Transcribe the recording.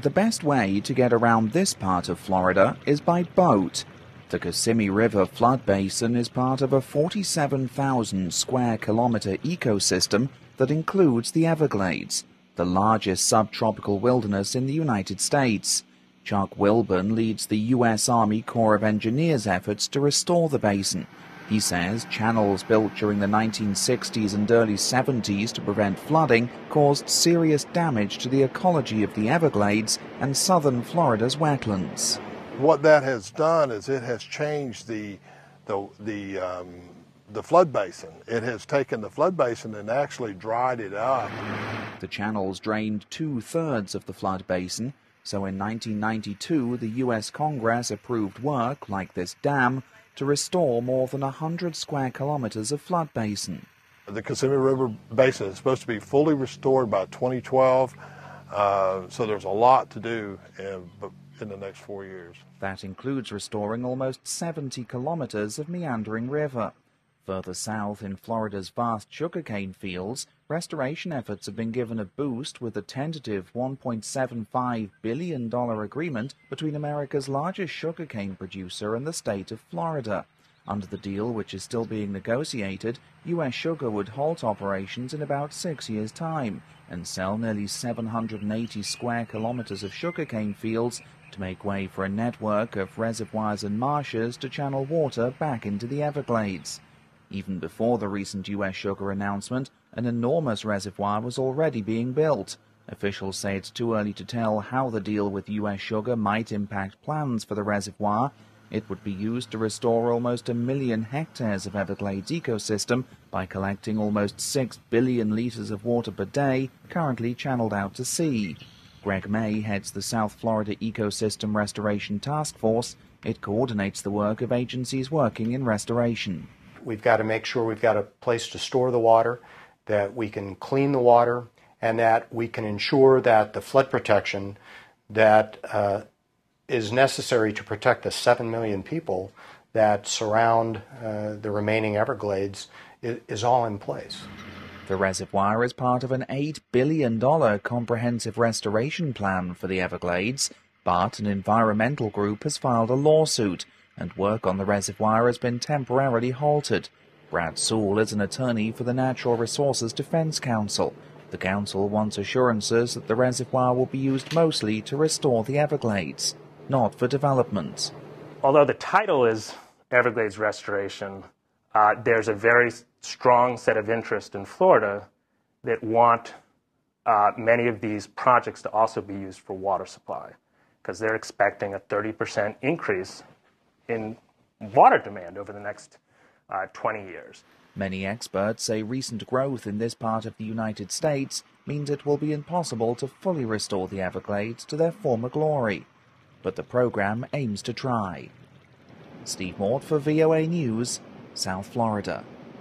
The best way to get around this part of Florida is by boat. The Kissimmee River flood basin is part of a 47,000 square kilometer ecosystem that includes the Everglades, the largest subtropical wilderness in the United States. Chuck Wilburn leads the U.S. Army Corps of Engineers' efforts to restore the basin. He says channels built during the 1960s and early 70s to prevent flooding caused serious damage to the ecology of the Everglades and southern Florida's wetlands. What that has done is it has changed the flood basin. It has taken the flood basin and actually dried it up. The channels drained 2/3 of the flood basin, so in 1992 the U.S. Congress approved work like this dam to restore more than 100 square kilometers of flood basin. The Kissimmee River Basin is supposed to be fully restored by 2012, so there's a lot to do in the next 4 years. That includes restoring almost 70 kilometers of meandering river. Further south in Florida's vast sugarcane fields, restoration efforts have been given a boost with a tentative $1.75 billion agreement between America's largest sugarcane producer and the state of Florida. Under the deal, which is still being negotiated, U.S. Sugar would halt operations in about 6 years' time and sell nearly 780 square kilometers of sugarcane fields to make way for a network of reservoirs and marshes to channel water back into the Everglades. Even before the recent U.S. Sugar announcement, an enormous reservoir was already being built. Officials say it's too early to tell how the deal with U.S. Sugar might impact plans for the reservoir. It would be used to restore almost 1 million hectares of Everglades ecosystem by collecting almost 6 billion liters of water per day, currently channeled out to sea. Greg May heads the South Florida Ecosystem Restoration Task Force. It coordinates the work of agencies working in restoration. We've got to make sure we've got a place to store the water, that we can clean the water, and that we can ensure that the flood protection that is necessary to protect the 7 million people that surround the remaining Everglades is all in place. The reservoir is part of an $8 billion comprehensive restoration plan for the Everglades, but an environmental group has filed a lawsuit, and work on the reservoir has been temporarily halted. Brad Sewell is an attorney for the Natural Resources Defense Council. The council wants assurances that the reservoir will be used mostly to restore the Everglades, not for development. Although the title is Everglades Restoration, there's a very strong set of interest in Florida that want many of these projects to also be used for water supply, because they're expecting a 30% increase in water demand over the next 20 years. Many experts say recent growth in this part of the United States means it will be impossible to fully restore the Everglades to their former glory. But the program aims to try. Steve Mort for VOA News, South Florida.